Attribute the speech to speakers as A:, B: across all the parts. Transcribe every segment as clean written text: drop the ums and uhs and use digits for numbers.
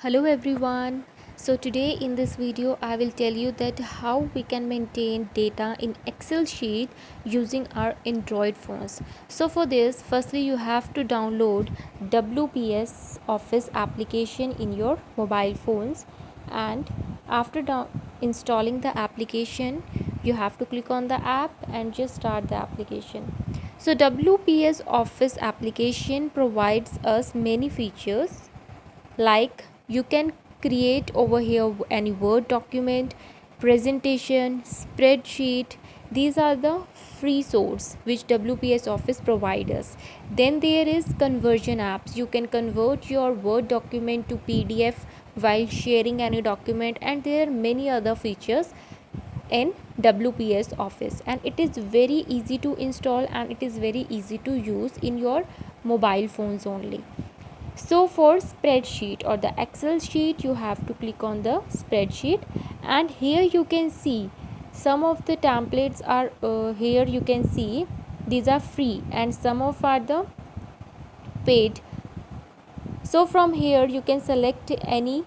A: Hello everyone. So today in this video I will tell you that how we can maintain data in Excel sheet using our Android phones. So for this, firstly you have to download WPS Office application in your mobile phones, and after installing the application you have to click on the app and just start the application. So WPS Office application provides us many features, like you can create over here any word document, presentation, spreadsheet. These are the free source which WPS Office provides us. Then there is conversion apps. You can convert your word document to PDF while sharing any document, and there are many other features in WPS Office, and it is very easy to install and it is very easy to use in your mobile phones only. So for spreadsheet or the Excel sheet, you have to click on the spreadsheet, and here you can see some of the templates are here you can see these are free and some of are the paid. So from here you can select any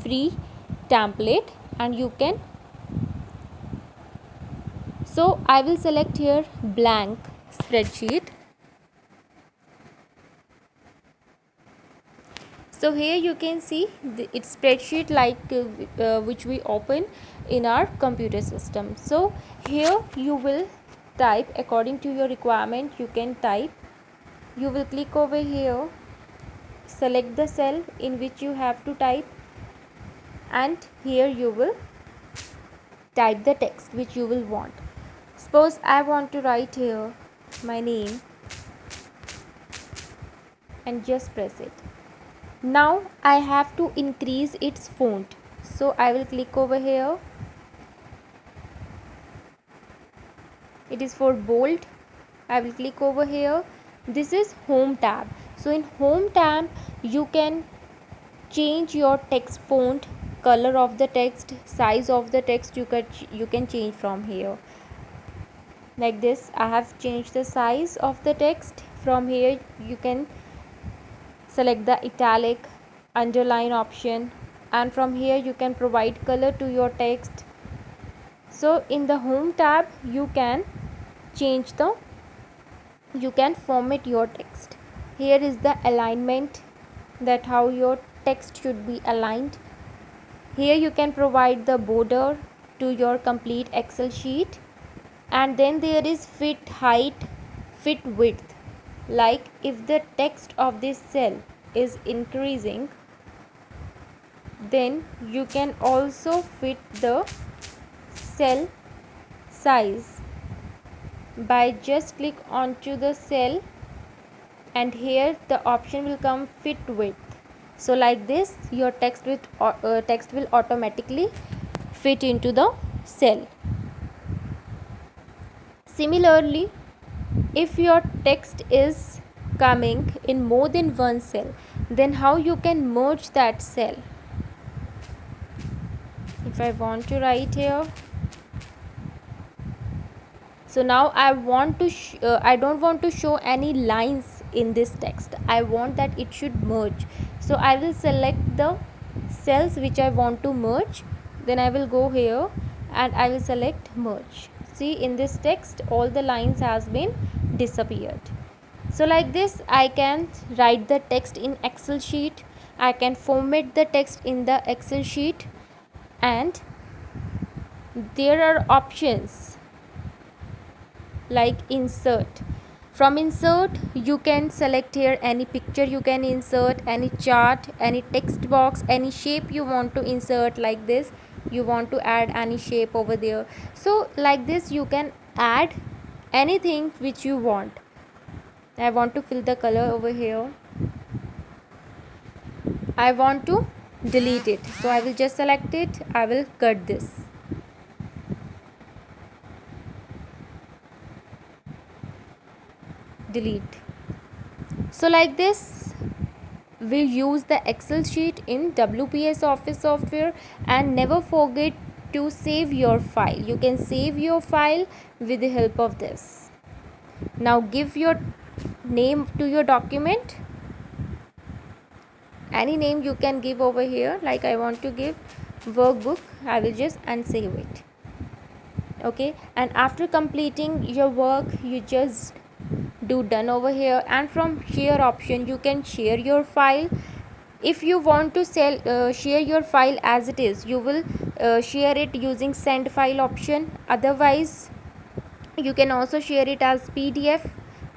A: free template and you can, so I will select here blank spreadsheet. So here you can see it's spreadsheet like which we open in our computer system. So here you will type according to your requirement. You can type, you will click over here, select the cell in which you have to type, and here you will type the text which you will want. Suppose I want to write here my name and just press it. Now I have to increase its font, so I will click over here. It is for bold. I will click over here. This is home tab. So in home tab you can change your text font, color of the text, size of the text. You can change from here like this. I have changed the size of the text. From here you can select the italic, underline option, and from here you can provide color to your text. So in the home tab you can change the, you can format your text. Here is the alignment, that how your text should be aligned. Here you can provide the border to your complete Excel sheet, and then there is fit height, fit width. Like if the text of this cell is increasing, then you can also fit the cell size by just click onto the cell, and here the option will come fit width. So like this your text will automatically fit into the cell. Similarly, if your text is coming in more than one cell, then how you can merge that cell? If I want to write here, so now I want to I don't want to show any lines in this text. I want that it should merge. So I will select the cells which I want to merge. Then I will go here and I will select merge. See, in this text all the lines has been disappeared. So like this I can write the text in Excel sheet. I can format the text in the Excel sheet, and there are options like insert. From insert you can select here any picture you can insert, any chart, any text box, any shape you want to insert. Like this you want to add any shape over there. So like this you can add anything which you want. I want to fill the color over here. I want to delete it, so I will just select it. I will cut this. Delete. So like this we use the Excel sheet in WPS Office software. And never forget to save your file. You can save your file with the help of this. Now give your name to your document. any name you can give over here, like I want to give workbook. I will just and save it. Okay, and after completing your work you just do done over here, and from share option you can share your file. If you want to share your file as it is, you will share it using send file option. Otherwise you can also share it as PDF,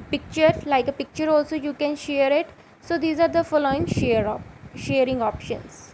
A: picture, like a picture also you can share it. So these are the following sharing options.